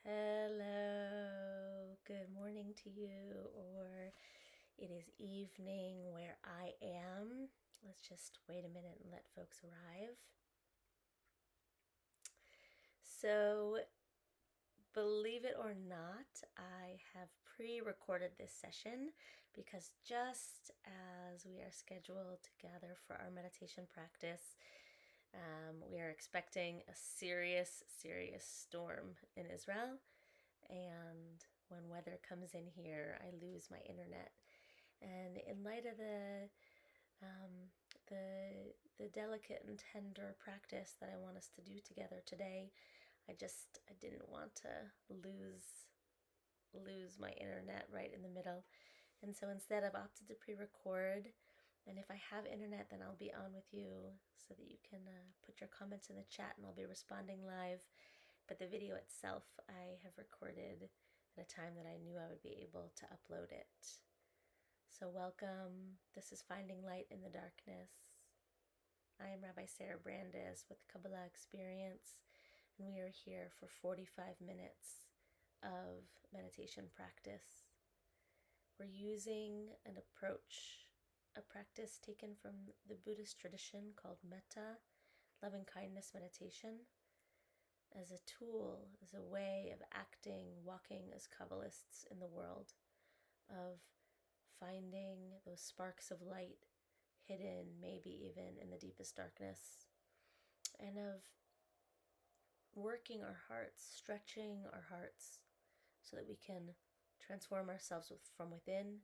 Hello, good morning to you, or it is evening where I am. Let's just wait a minute and let folks arrive. So, believe it or not, I have pre-recorded this session because just as we are scheduled to gather for our meditation practice, we are expecting a serious storm in Israel. And when weather comes in here, I lose my internet. And in light of um, the delicate and tender practice that I want us to do together today, I didn't want to lose my internet right in the middle. And so instead I've opted to pre-record. And if I have internet, then I'll be on with you so that you can put your comments in the chat and I'll be responding live. But the video itself, I have recorded at a time that I knew I would be able to upload it. So welcome. This is Finding Light in the Darkness. I am Rabbi Sarah Brandes with Kabbalah Experience, and we are here for 45 minutes of meditation practice. We're using an approach, a practice taken from the Buddhist tradition called metta, loving kindness meditation, as a tool, as a way of acting, walking as Kabbalists in the world, of finding those sparks of light hidden, maybe even in the deepest darkness, and of working our hearts, stretching our hearts, so that we can transform ourselves from within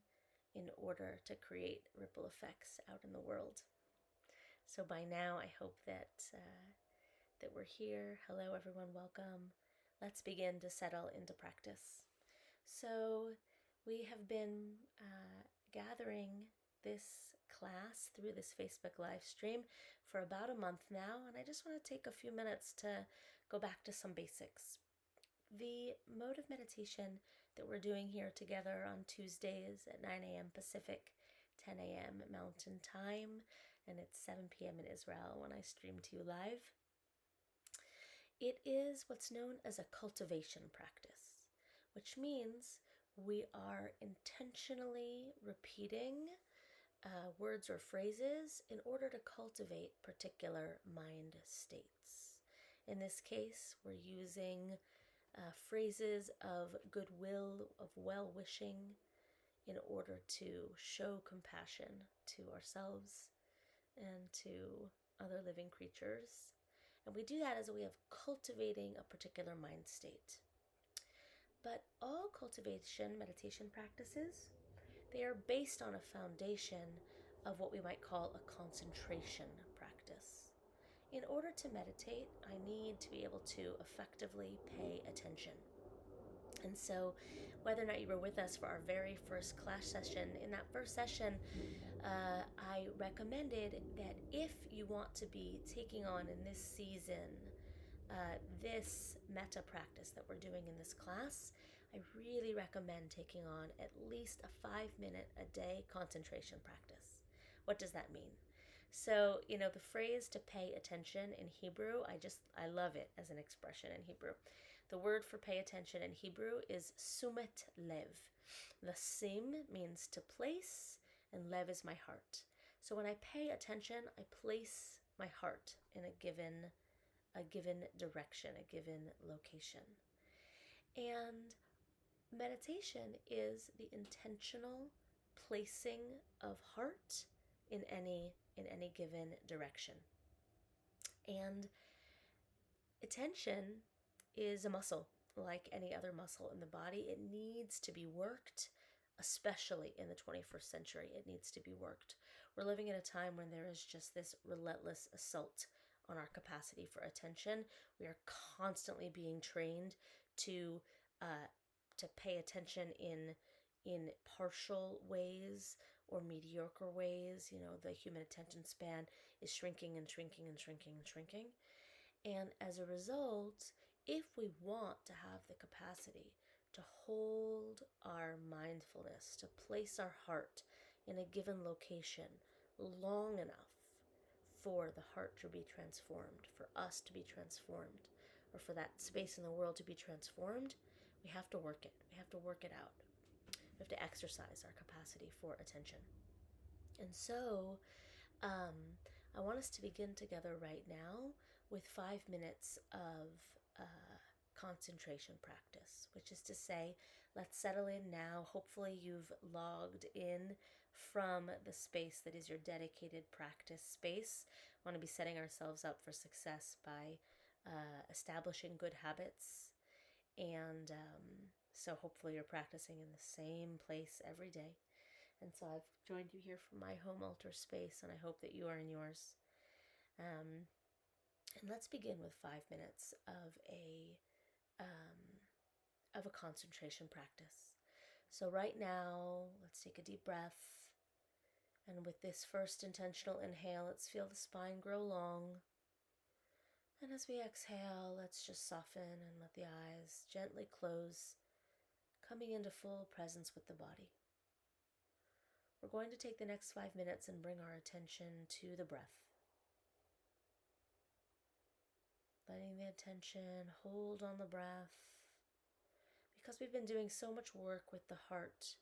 in order to create ripple effects out in the world. So by now, I hope that we're here. Hello, everyone. Welcome. Let's begin to settle into practice. So we have been gathering this class through this Facebook live stream for about a month now, and I just want to take a few minutes to go back to some basics. The mode of meditation that we're doing here together on Tuesdays at 9 a.m. Pacific, 10 a.m. Mountain Time, and it's 7 p.m. in Israel when I stream to you live. It is what's known as a cultivation practice, which means we are intentionally repeating words or phrases in order to cultivate particular mind states. In this case, we're using phrases of goodwill, of well-wishing, in order to show compassion to ourselves and to other living creatures. And we do that as a way of cultivating a particular mind state. But all cultivation meditation practices, they are based on a foundation of what we might call a concentration practice. In order to meditate, I need to be able to effectively pay attention. And so, whether or not you were with us for our very first class session, in that first session, I recommended that if you want to be taking on in this season this metta practice that we're doing in this class, I really recommend taking on at least a 5-minute a day concentration practice. What does that mean? So, the phrase to pay attention in Hebrew, I love it as an expression in Hebrew. The word for pay attention in Hebrew is sumet lev. The sim means to place, and lev is my heart. So when I pay attention, I place my heart in a given direction, a given location. And meditation is the intentional placing of heart in any given direction. And attention is a muscle, like any other muscle in the body. It needs to be worked, especially in the 21st century. It needs to be worked. We're living in a time when there is just this relentless assault on our capacity for attention. We are constantly being trained to pay attention in partial ways or mediocre ways. The human attention span is shrinking and shrinking and shrinking and shrinking. And as a result, if we want to have the capacity to hold our mindfulness, to place our heart in a given location long enough for the heart to be transformed, for us to be transformed or for that space in the world to be transformed, we have to work it. We have to work it out. We have to exercise our capacity for attention. And so, I want us to begin together right now with 5 minutes of concentration practice, which is to say, let's settle in now. Hopefully, you've logged in from the space that is your dedicated practice space. We want to be setting ourselves up for success by establishing good habits. And so, hopefully, you're practicing in the same place every day. And so I've joined you here from my home altar space, and I hope that you are in yours. And let's begin with 5 minutes of a concentration practice. So right now, let's take a deep breath. And with this first intentional inhale, let's feel the spine grow long. And as we exhale, let's just soften and let the eyes gently close, coming into full presence with the body. We're going to take the next 5 minutes and bring our attention to the breath. Letting the attention hold on the breath. Because we've been doing so much work with the heart,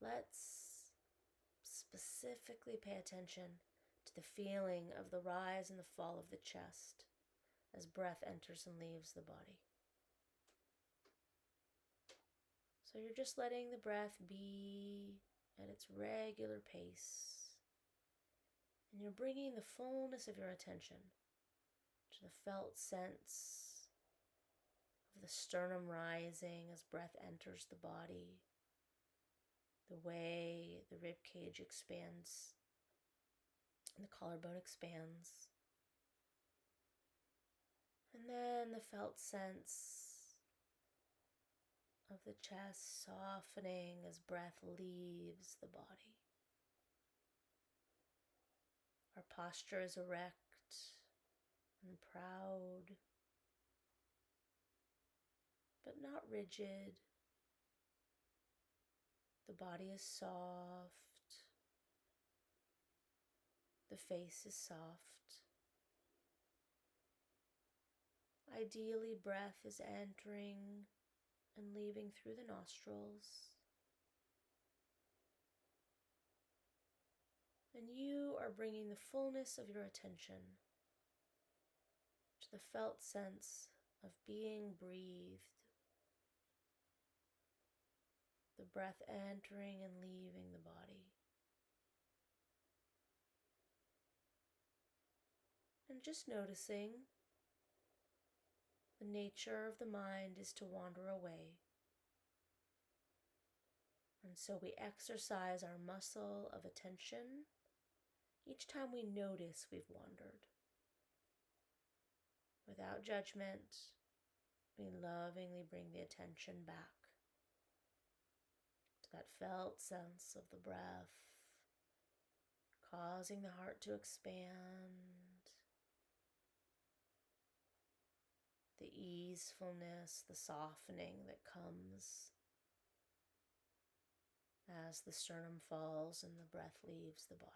let's specifically pay attention to the feeling of the rise and the fall of the chest as breath enters and leaves the body. So you're just letting the breath be at its regular pace. And you're bringing the fullness of your attention to the felt sense of the sternum rising as breath enters the body, the way the rib cage expands and the collarbone expands, and then the felt sense of the chest softening as breath leaves the body. Our posture is erect and proud, but not rigid. The body is soft. The face is soft. Ideally, breath is entering and leaving through the nostrils. And you are bringing the fullness of your attention to the felt sense of being breathed. The breath entering and leaving the body. And just noticing the nature of the mind is to wander away. And so we exercise our muscle of attention each time we notice we've wandered. Without judgment, we lovingly bring the attention back to that felt sense of the breath, causing the heart to expand, the easefulness, the softening that comes as the sternum falls and the breath leaves the body.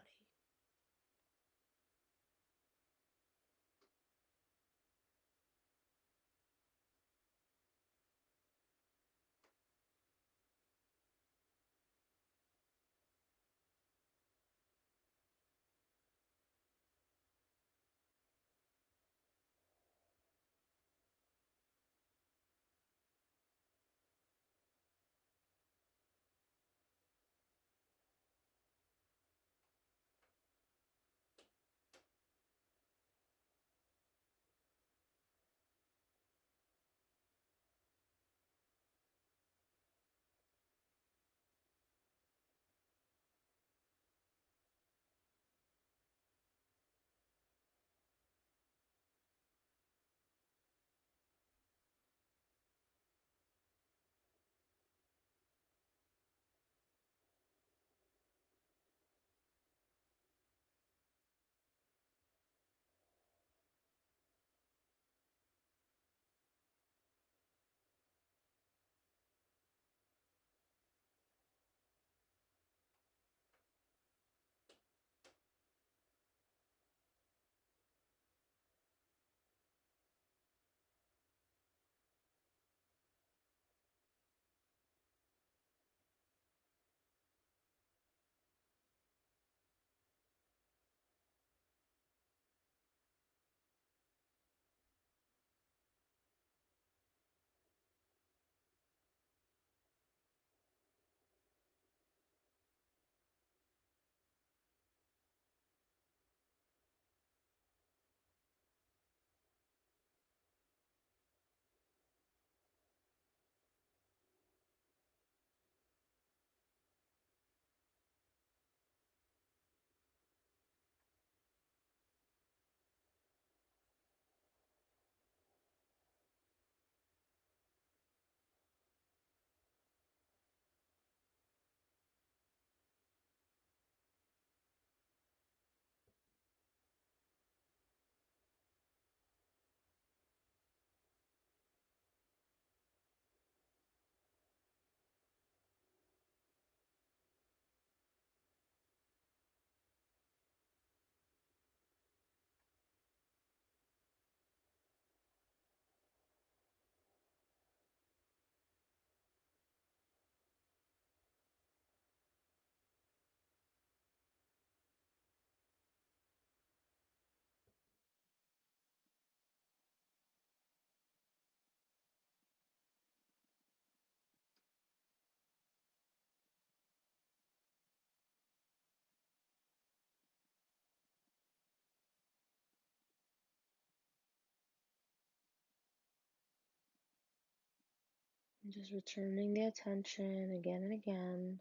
And just returning the attention again and again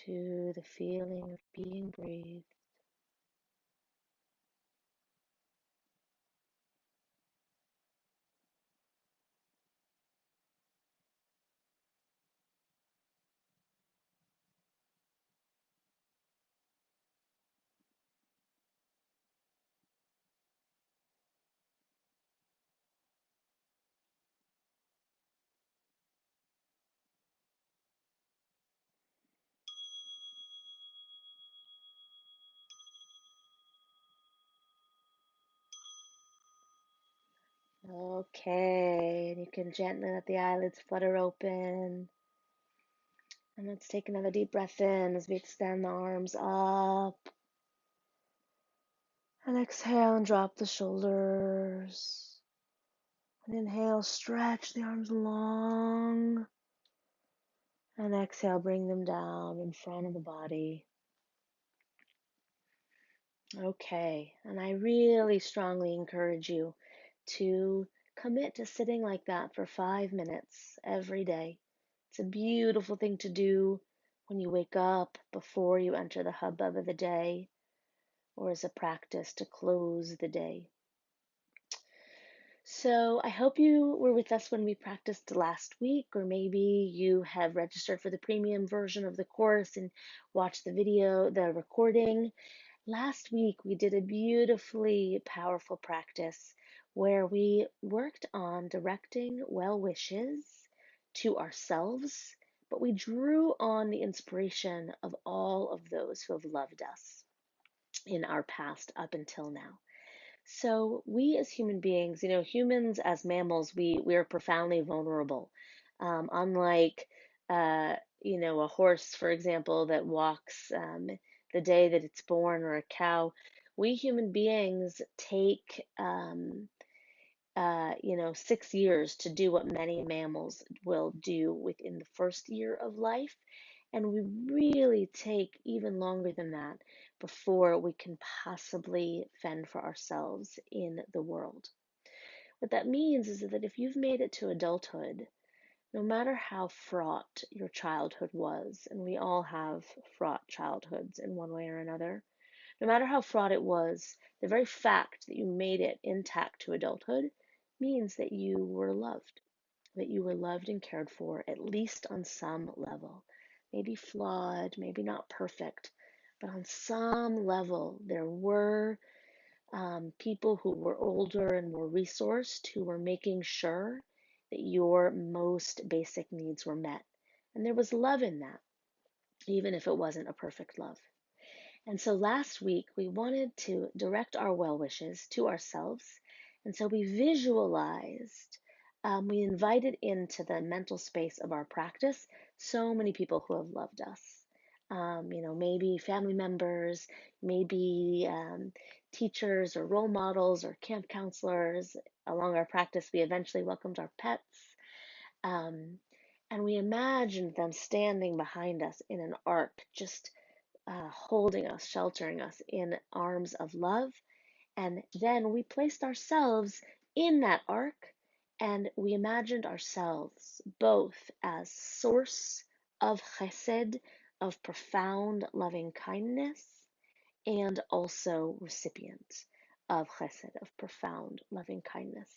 to the feeling of being breathed. Okay, and you can gently let the eyelids flutter open. And let's take another deep breath in as we extend the arms up. And exhale and drop the shoulders. And inhale, stretch the arms long. And exhale, bring them down in front of the body. Okay, and I really strongly encourage you to commit to sitting like that for 5 minutes every day. It's a beautiful thing to do when you wake up, before you enter the hubbub of the day, or as a practice to close the day. So I hope you were with us when we practiced last week, or maybe you have registered for the premium version of the course and watched the recording. Last week, we did a beautifully powerful practice where we worked on directing well wishes to ourselves, but we drew on the inspiration of all of those who have loved us in our past up until now. So we as human beings, humans as mammals, we are profoundly vulnerable. Unlike, a horse, for example, that walks the day that it's born, or a cow, we human beings take, 6 years to do what many mammals will do within the first year of life. And we really take even longer than that before we can possibly fend for ourselves in the world. What that means is that if you've made it to adulthood, no matter how fraught your childhood was, and we all have fraught childhoods in one way or another, no matter how fraught it was, the very fact that you made it intact to adulthood means that you were loved and cared for, at least on some level. Maybe flawed, maybe not perfect, but on some level, there were people who were older and more resourced who were making sure that your most basic needs were met. And there was love in that, even if it wasn't a perfect love. And so last week, we wanted to direct our well wishes to ourselves. And so we visualized, we invited into the mental space of our practice so many people who have loved us. Maybe family members, maybe teachers or role models or camp counselors. Along our practice, we eventually welcomed our pets. Um, and we imagined them standing behind us in an arc, just holding us, sheltering us in arms of love. And then we placed ourselves in that arc, and we imagined ourselves both as source of chesed, of profound loving kindness, and also recipient of chesed, of profound loving kindness.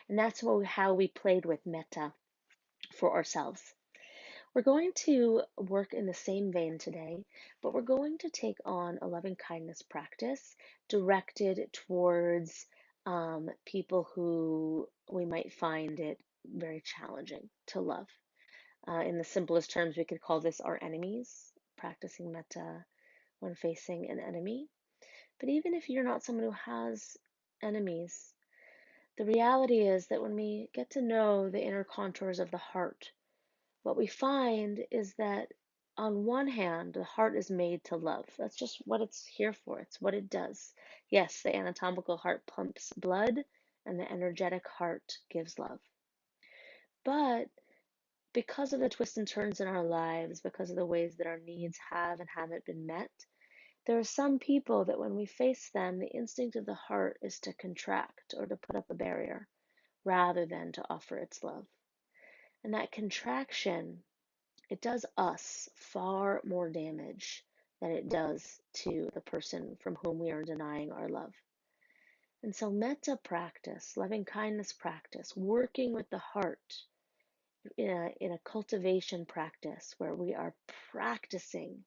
And that's how we played with metta for ourselves. We're going to work in the same vein today, but we're going to take on a loving kindness practice directed towards people who we might find it very challenging to love. In the simplest terms, we could call this our enemies, practicing metta when facing an enemy. But even if you're not someone who has enemies, the reality is that when we get to know the inner contours of the heart, what we find is that on one hand, the heart is made to love. That's just what it's here for. It's what it does. Yes, the anatomical heart pumps blood, and the energetic heart gives love. But because of the twists and turns in our lives, because of the ways that our needs have and haven't been met, there are some people that when we face them, the instinct of the heart is to contract or to put up a barrier rather than to offer its love. And that contraction, it does us far more damage than it does to the person from whom we are denying our love. And so, metta practice, loving kindness practice, working with the heart in a cultivation practice where we are practicing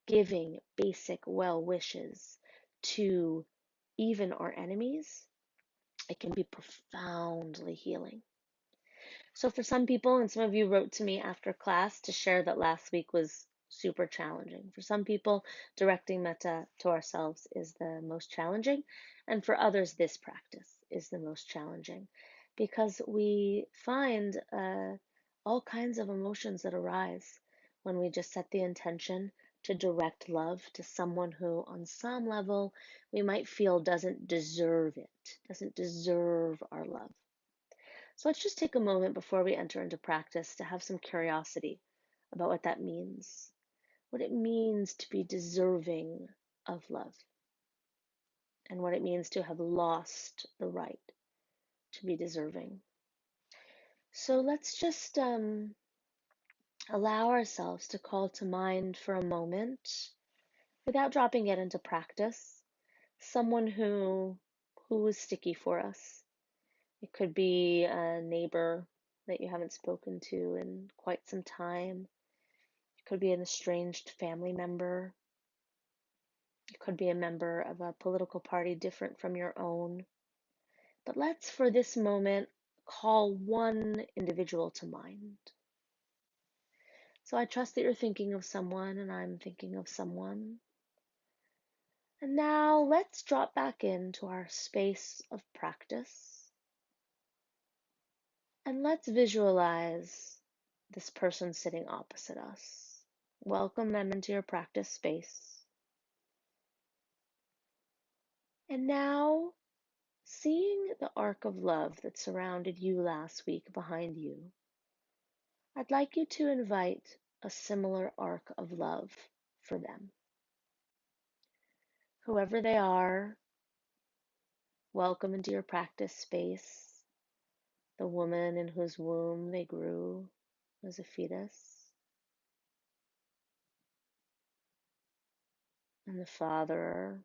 giving basic well wishes to even our enemies, it can be profoundly healing. So for some people, and some of you wrote to me after class to share that last week was super challenging. For some people, directing metta to ourselves is the most challenging. And for others, this practice is the most challenging because we find all kinds of emotions that arise when we just set the intention to direct love to someone who, on some level, we might feel doesn't deserve it, doesn't deserve our love. So let's just take a moment before we enter into practice to have some curiosity about what that means, what it means to be deserving of love, and what it means to have lost the right to be deserving. So let's just allow ourselves to call to mind for a moment, without dropping it into practice, someone who was sticky for us. It could be a neighbor that you haven't spoken to in quite some time. It could be an estranged family member. It could be a member of a political party different from your own. But let's, for this moment, call one individual to mind. So I trust that you're thinking of someone, and I'm thinking of someone. And now let's drop back into our space of practice. And let's visualize this person sitting opposite us. Welcome them into your practice space. And now, seeing the arc of love that surrounded you last week behind you, I'd like you to invite a similar arc of love for them. Whoever they are, welcome into your practice space. The woman in whose womb they grew as a fetus, and the father,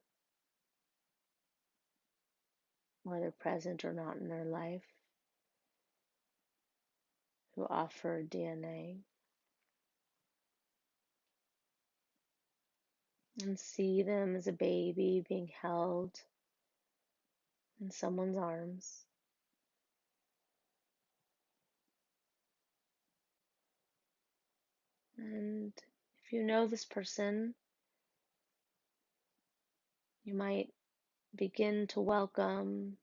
whether present or not in their life, who offered DNA. And see them as a baby being held in someone's arms. And if you know this person, you might begin to welcome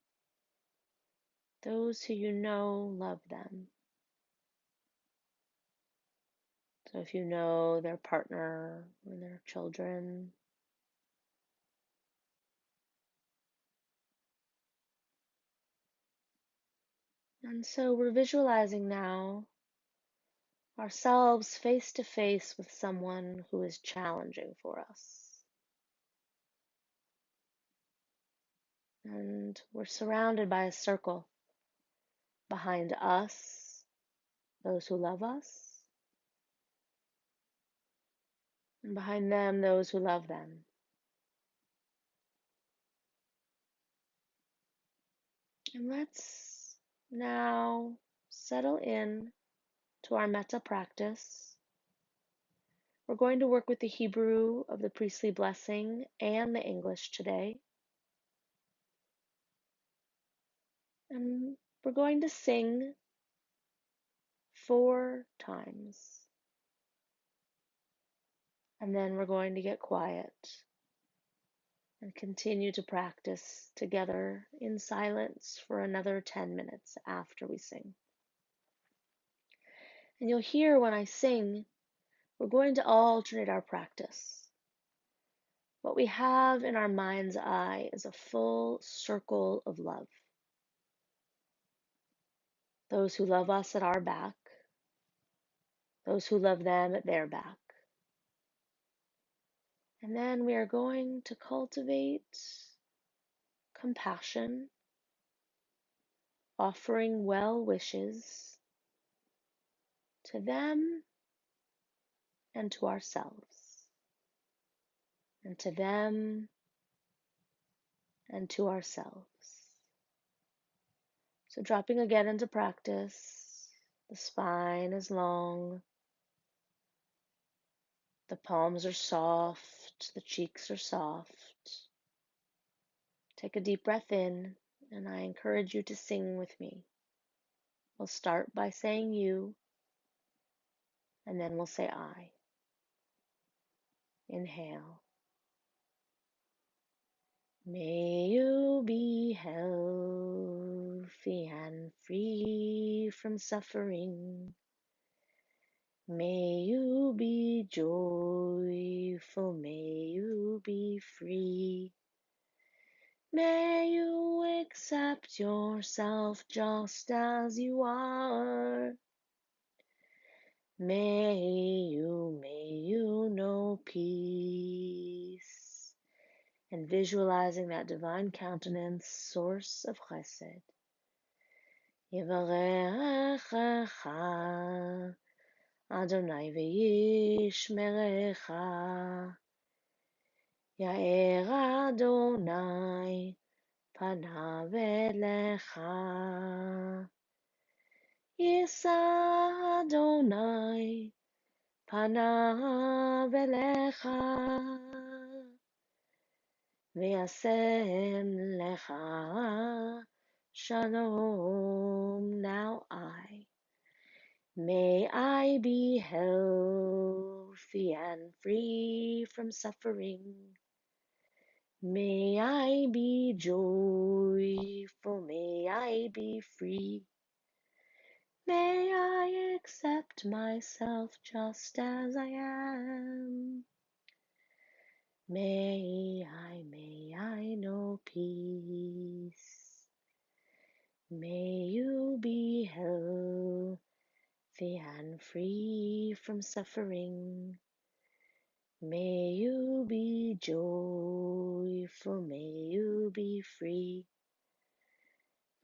those who you know love them. So if you know their partner or their children, and so we're visualizing now ourselves face to face with someone who is challenging for us. And we're surrounded by a circle behind us, those who love us, and behind them, those who love them. And let's now settle in to our metta practice. We're going to work with the Hebrew of the priestly blessing and the English today. And we're going to sing 4 times. And then we're going to get quiet and continue to practice together in silence for another 10 minutes after we sing. And you'll hear when I sing, we're going to alternate our practice. What we have in our mind's eye is a full circle of love. Those who love us at our back, those who love them at their back. And then we are going to cultivate compassion, offering well wishes to them and to ourselves, and to them and to ourselves. So dropping again into practice, the spine is long, the palms are soft, the cheeks are soft. Take a deep breath in, and I encourage you to sing with me. We'll start by saying you, and then we'll say I. Inhale. May you be healthy and free from suffering. May you be joyful, may you be free. May you accept yourself just as you are. May you know peace. And visualizing that divine countenance, source of chesed. Yivarechecha Adonai v'yishmerecha. Ya'er Adonai panav elecha. Yisa Adonai panav elecha. V'yasem lecha shalom. Now may I be healthy and free from suffering. May I be joyful, may I be free. May I accept myself just as I am. May I know peace. May you be healthy and free from suffering. May you be joyful, may you be free.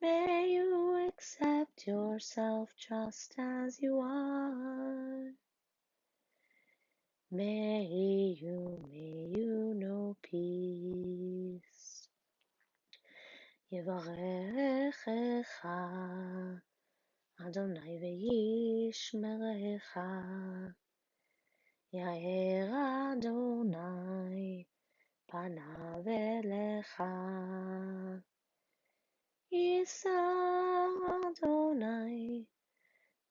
May you accept yourself just as you are. May you know peace. Yivarechecha Adonai v'yishmerecha. Ya'er Adonai panav elecha. Yisa Adonai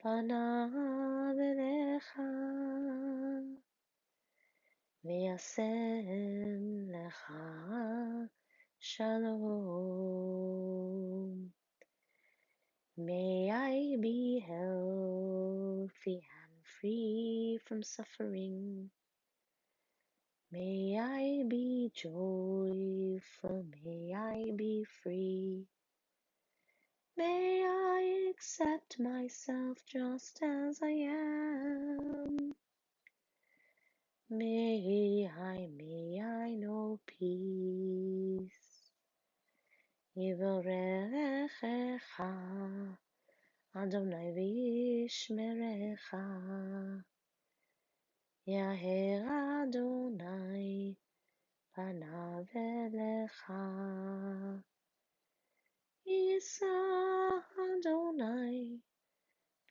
panav elecha. V'yasem lecha shalom. May I be healthy and free from suffering. May I be joyful, may I be free. May I accept myself just as I am. May I know peace. Yivarechecha Adonai v'yishmerecha. Ya'er Adonai panav elecha. Yisa Adonai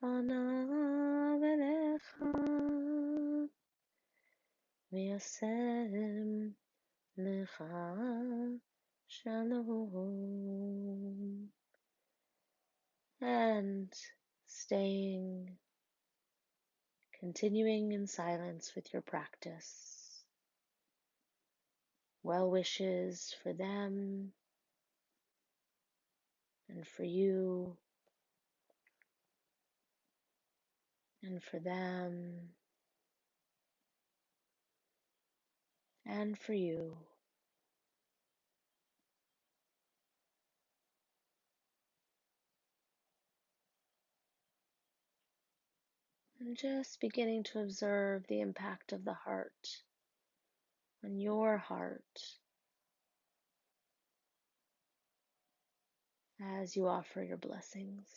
panav elecha. V'yasem lecha shalom. And continuing in silence with your practice. Well wishes for them and for you and for them and for you. And just beginning to observe the impact of the heart on your heart as you offer your blessings.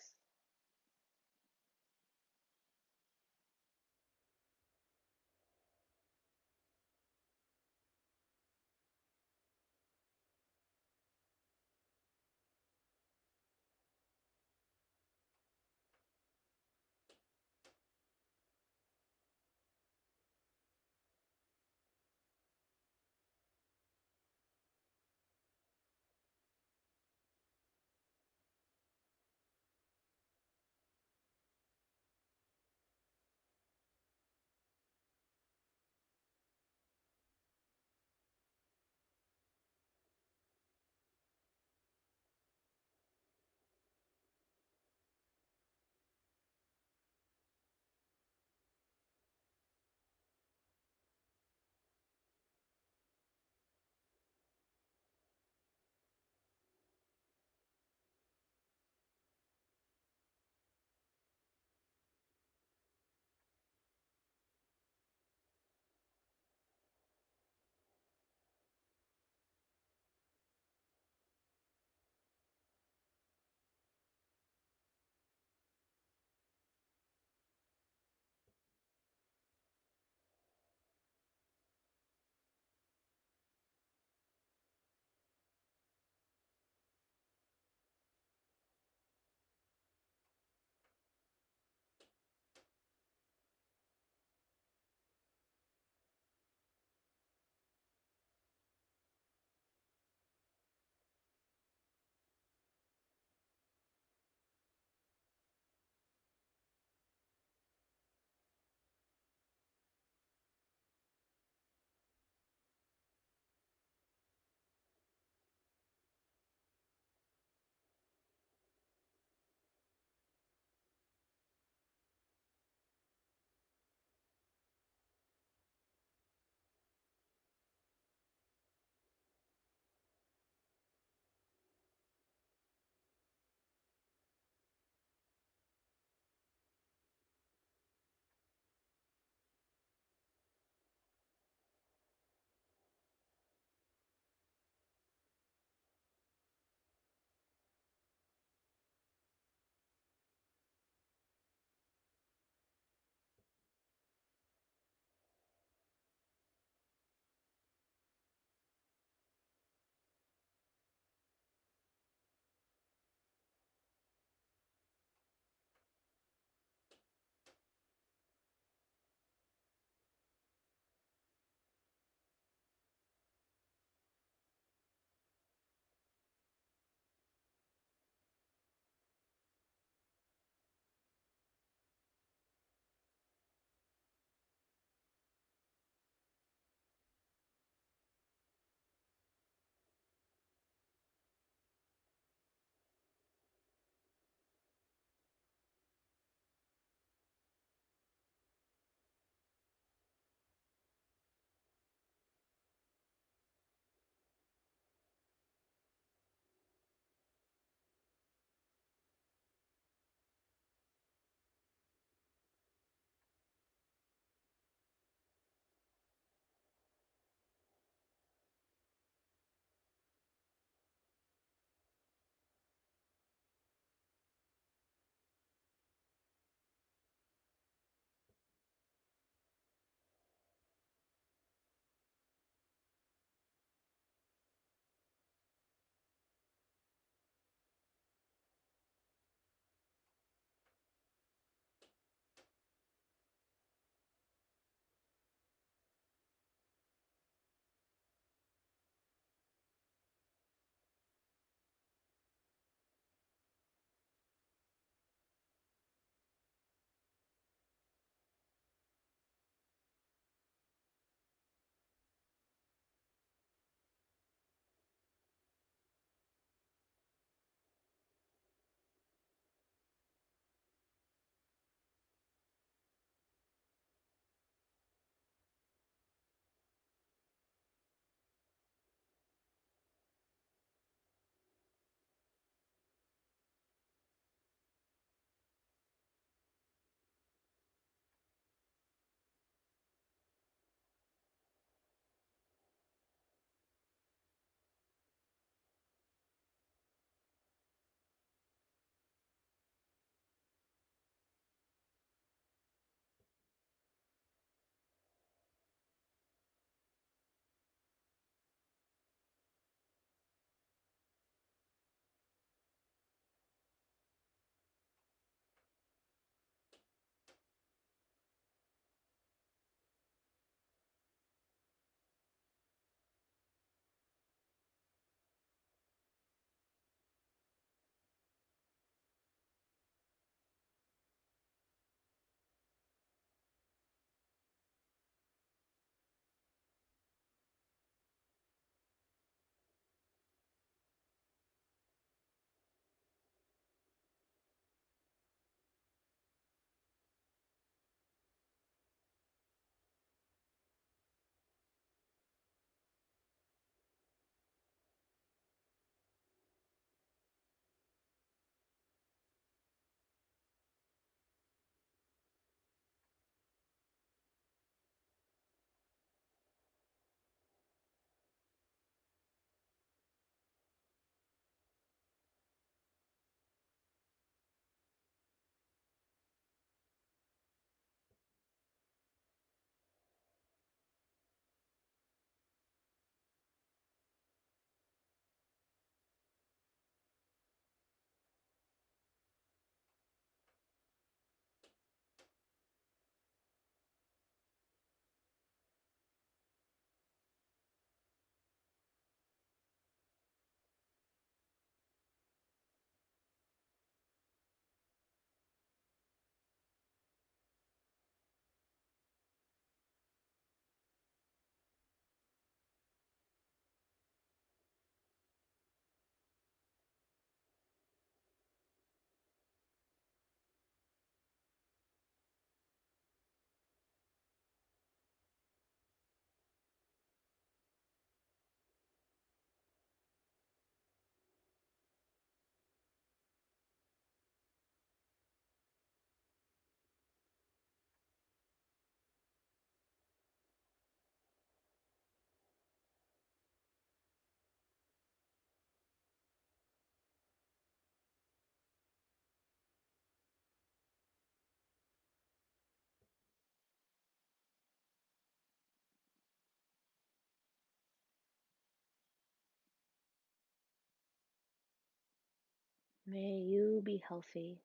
May you be healthy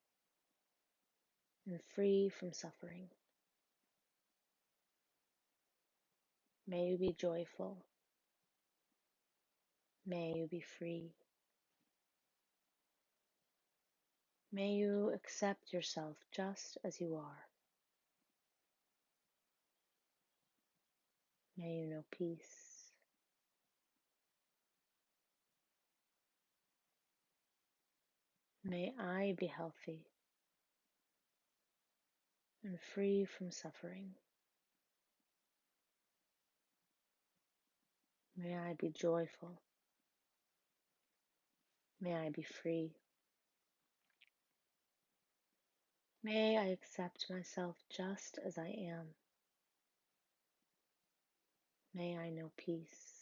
and free from suffering. May you be joyful. May you be free. May you accept yourself just as you are. May you know peace. May I be healthy and free from suffering. May I be joyful. May I be free. May I accept myself just as I am. May I know peace.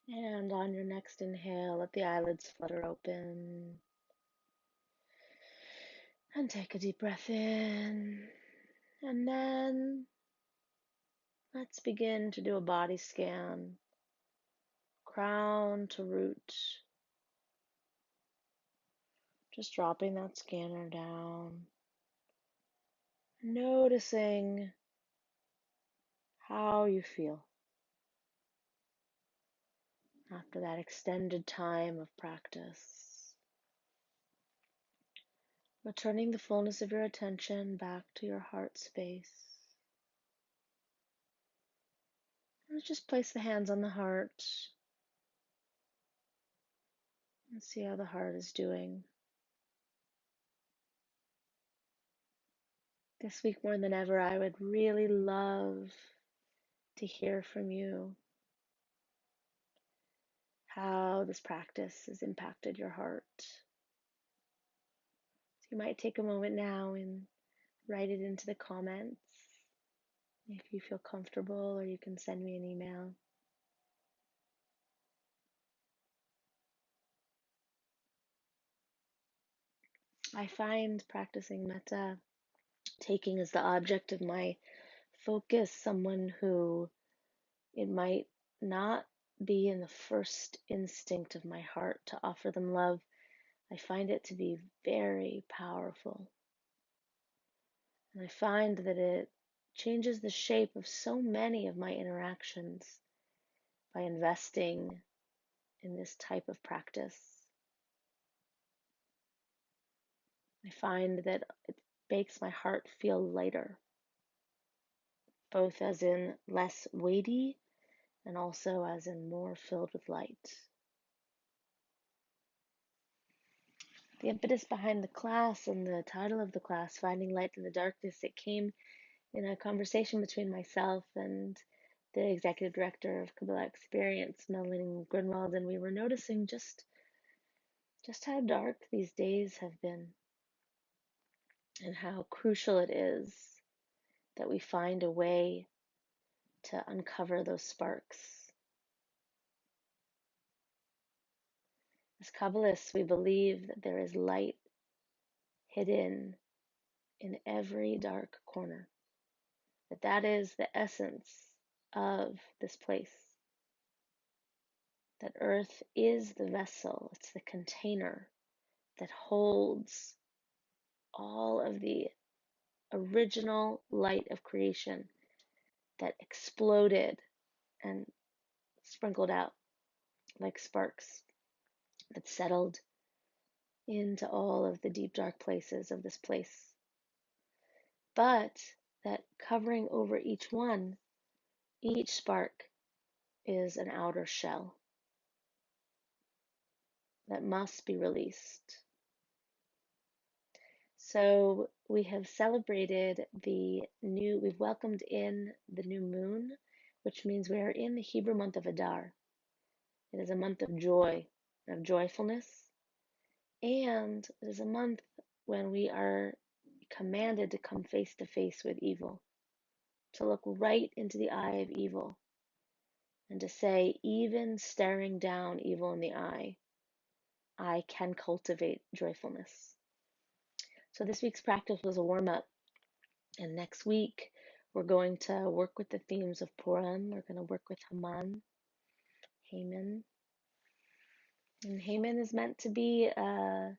And on your next inhale, let the eyelids flutter open. And take a deep breath in. And then let's begin to do a body scan, crown to root. Just dropping that scanner down. Noticing how you feel after that extended time of practice. Returning the fullness of your attention back to your heart space. And just place the hands on the heart and see how the heart is doing. This week more than ever, I would really love to hear from you how this practice has impacted your heart. So you might take a moment now and write it into the comments if you feel comfortable, or you can send me an email. I find practicing metta, taking as the object of my focus someone who it might not be in the first instinct of my heart to offer them love. I find it to be very powerful. And I find that it changes the shape of so many of my interactions by investing in this type of practice. I find that it makes my heart feel lighter, both as in less weighty and also as in more filled with light. The impetus behind the class and the title of the class, Finding Light in the Darkness, it came in a conversation between myself and the executive director of Kabbalah Experience, Melanie Grunwald, and we were noticing just how dark these days have been and how crucial it is that we find a way to uncover those sparks. As Kabbalists, we believe that there is light hidden in every dark corner, that is the essence of this place, that earth is the vessel, it's the container that holds all of the original light of creation that exploded and sprinkled out like sparks, that settled into all of the deep dark places of this place. But that covering over each one, each spark is an outer shell that must be released. So we have celebrated we've welcomed in the new moon, which means we are in the Hebrew month of Adar. It is a month of joy, of joyfulness, and it is a month when we are commanded to come face to face with evil, to look right into the eye of evil, and to say, even staring down evil in the eye, I can cultivate joyfulness. So this week's practice was a warm-up, and next week we're going to work with the themes of Purim. We're going to work with Haman, and Haman is meant to be a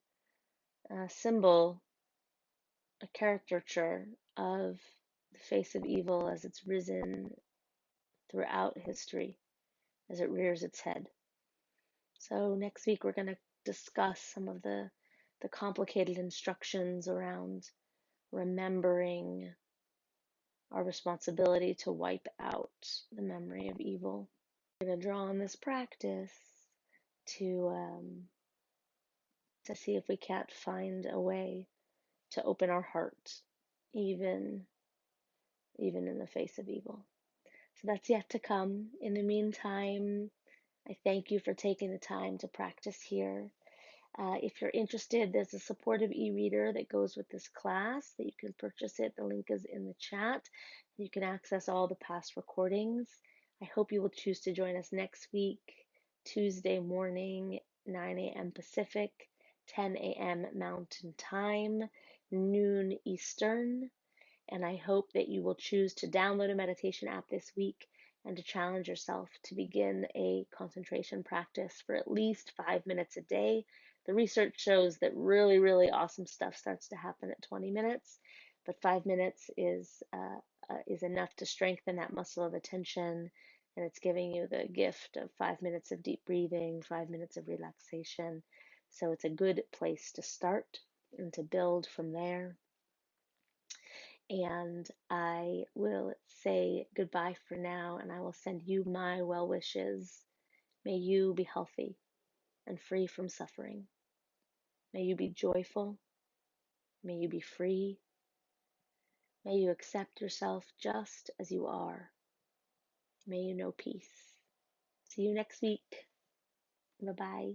symbol, a caricature of the face of evil as it's risen throughout history, as it rears its head. So next week we're going to discuss some of the complicated instructions around remembering our responsibility to wipe out the memory of evil. We're going to draw on this practice to see if we can't find a way to open our heart, even in the face of evil. So that's yet to come. In the meantime, I thank you for taking the time to practice here. If you're interested, there's a supportive e-reader that goes with this class that you can purchase it. The link is in the chat. You can access all the past recordings. I hope you will choose to join us next week Tuesday morning, 9 a.m. Pacific, 10 a.m. Mountain Time, noon Eastern. And I hope that you will choose to download a meditation app this week and to challenge yourself to begin a concentration practice for at least 5 minutes a day. The research shows that really, really awesome stuff starts to happen at 20 minutes, but 5 minutes is enough to strengthen that muscle of attention, and it's giving you the gift of 5 minutes of deep breathing, 5 minutes of relaxation. So it's a good place to start and to build from there. And I will say goodbye for now, and I will send you my well wishes. May you be healthy and free from suffering. May you be joyful. May you be free. May you accept yourself just as you are. May you know peace. See you next week. Bye-bye.